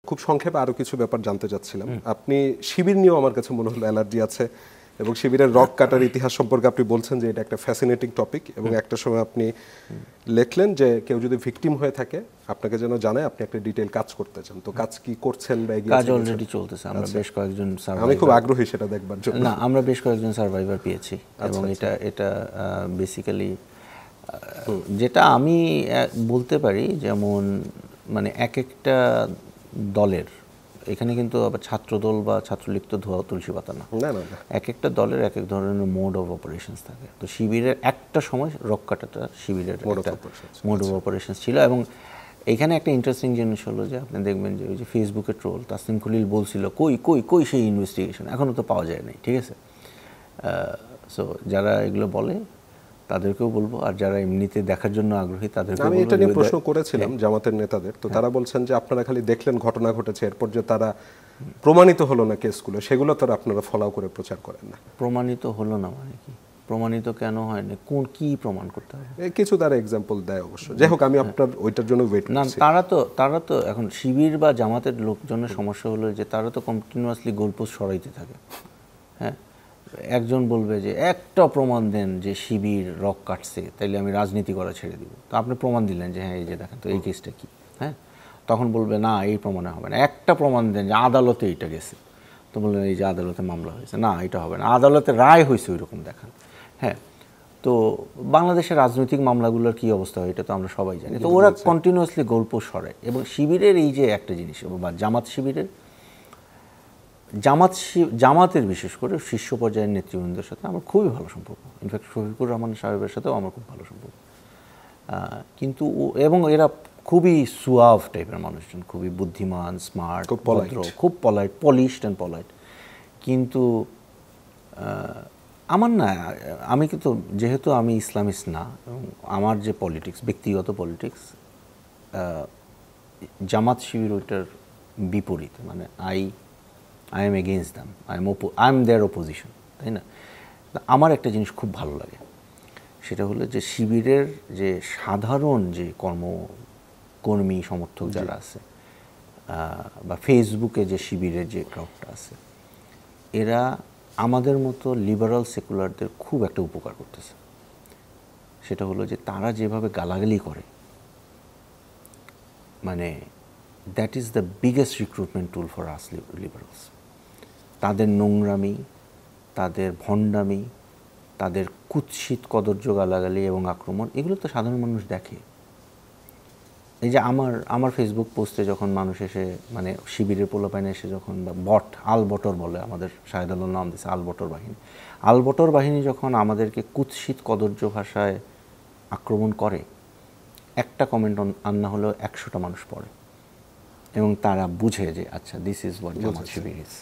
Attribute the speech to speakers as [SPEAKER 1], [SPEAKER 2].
[SPEAKER 1] খুব সংক্ষেপে আরও কিছু ব্যাপার জানতে চাচ্ছিলাম। আপনি শিবির নিয়েও আমার কাছে মনে হলো অ্যালার্জি আছে, এবং শিবিরের রক কাটার ইতিহাস সম্পর্কে আপনি বলছেন যে এটা একটা ফ্যাসিনেটিং টপিক, এবং একটা সময় আপনি লিখলেন যে কেউ যদি ভিকটিম হয়ে থাকে আপনাকে যেন জানায় আপনি একটা ডিটেইল কাজ করতে চান। তো কাজ কি করছেন বা এগিয়ে
[SPEAKER 2] কাজ অলরেডি চলতেছে। আমরা বেশ কয়েকজন সার্ভাইভার,
[SPEAKER 1] আমি খুব আগ্রহী সেটা দেখবার জন্য।
[SPEAKER 2] না, আমরা বেশ কয়েকজন সার্ভাইভার পেয়েছি, এবং এটা বেসিক্যালি যেটা আমি বলতে পারি, যেমন মানে এক একটা দলের, এখানে কিন্তু আবার ছাত্রদল বা ছাত্রলীগ তো ধোয়া তুলসী পাতা না, এক একটা দলের এক এক ধরনের মোড অফ অপারেশনস থাকে। তো শিবিরের একটা সময় রক কাটাটা শিবিরের একটা মোড অফ অপারেশনস ছিল। এবং এখানে একটা ইন্টারেস্টিং জিনিস হলো যে আপনি দেখবেন যে ওই যে ফেসবুকে ট্রোল তাসনিম খলিল বলছিল কই কই কই সেই ইনভেস্টিগেশন, এখনও তো পাওয়া যায় নাই, ঠিক আছে? সো যারা এগুলো বলে তাদেরকেও বলবো, আর যারা এমনিতে দেখার জন্য আগ্রহী তাদেরকে
[SPEAKER 1] আমি এটা নিয়ে প্রশ্ন করেছিলাম জামাতের নেতাদের, তো তারা বলছেন যে আপনারা খালি দেখলেন ঘটনা ঘটেছে, এরপর যে তারা প্রমাণিত হলো না কেসগুলো, সেগুলো তো আপনারা ফলো করে প্রচার করেন না।
[SPEAKER 2] প্রমাণিত হলো না মানে কি? প্রমাণিত কেন হয়নি? কোন কি প্রমাণ করতে হবে?
[SPEAKER 1] কিছু তারা এক্সাম্পল দেয় অবশ্য। যাই হোক, আমি আপনার ওইটার জন্য ওয়েট করছি।
[SPEAKER 2] না, তারা তো এখন শিবির বা জামাতের লোকজনের সমস্যা হলো যে তারা তো কন্টিনিউয়াসলি গোলপোস্ট সরাইতে থাকে। হ্যাঁ, একজন বলবে যে একটা প্রমাণ দেন যে শিবির রক কাটছে, তাইলে আমি রাজনীতি করা ছেড়ে দিব। তো আপনি প্রমাণ দিলেন যে হ্যাঁ এই যে দেখেন তো এই কেসটা কি, হ্যাঁ, তখন বলবে না এই প্রমাণে হবে না। একটা প্রমাণ দেন যে আদালতে এইটা গেছে, তো বললেন এই যে আদালতে মামলা হয়েছে, না এটা হবে না, আদালতে রায় হয়েছে ওই রকম দেখান। হ্যাঁ, তো বাংলাদেশের রাজনৈতিক মামলাগুলোর কী অবস্থা হয় এটা তো আমরা সবাই জানি। তো ওরা কন্টিনিউয়াসলি গোলপোস্ট সরায়। এবং শিবিরের এই যে একটা জিনিস, বা জামাত শিবিরের জামাতের বিশেষ করে শীর্ষ পর্যায়ের নেতৃবৃন্দের সাথে আমার খুবই ভালো সম্পর্ক। ইনফ্যাক্ট শফিকুর রহমান সাহেবের সাথেও আমার খুব ভালো সম্পর্ক। কিন্তু এবং এরা খুবই সুয়াভ টাইপের মানুষজন, খুবই বুদ্ধিমান, স্মার্ট, খুব পলাইট, পলিশড অ্যান্ড পলাইট। কিন্তু আমার না, আমি কিন্তু যেহেতু আমি ইসলামিস্ট না, আমার যে পলিটিক্স, ব্যক্তিগত পলিটিক্স, জামাত শিবির ওইটার বিপরীত। মানে I am against them, I am their opposition, তাই না? আমার একটা জিনিস খুব ভালো লাগে, সেটা হলো যে শিবিরের যে সাধারণ যে কর্মী সমর্থক যারা আছে, বা ফেসবুকে যে শিবিরের যে ক্রাউডটা আছে, এরা আমাদের মতো লিবারাল সেকুলারদের খুব একটা উপকার করতেছে। সেটা হলো যে তারা যেভাবে গালাগালি করে, মানে that is the biggest recruitment tool for us liberals. তাদের নোংরামি, তাদের ভণ্ডামি, তাদের কুৎসিত কদর্য গালাগালি এবং আক্রমণ, এগুলো তো সাধারণ মানুষ দেখে। এই যে আমার ফেসবুক পোস্টে যখন মানুষ এসে, মানে শিবিরের পোলাপাইনে এসে যখন, বা আলবটর বলে, আমাদের শাহেদুল্লাহ নাম দিয়েছে আলবটর বাহিনী যখন আমাদেরকে কুৎসিত কদর্য ভাষায় আক্রমণ করে, একটা কমেন্ট আন্না হলেও 100টা মানুষ পড়ে, এবং তারা বুঝে যে আচ্ছা this is what Jamaat Shibir is.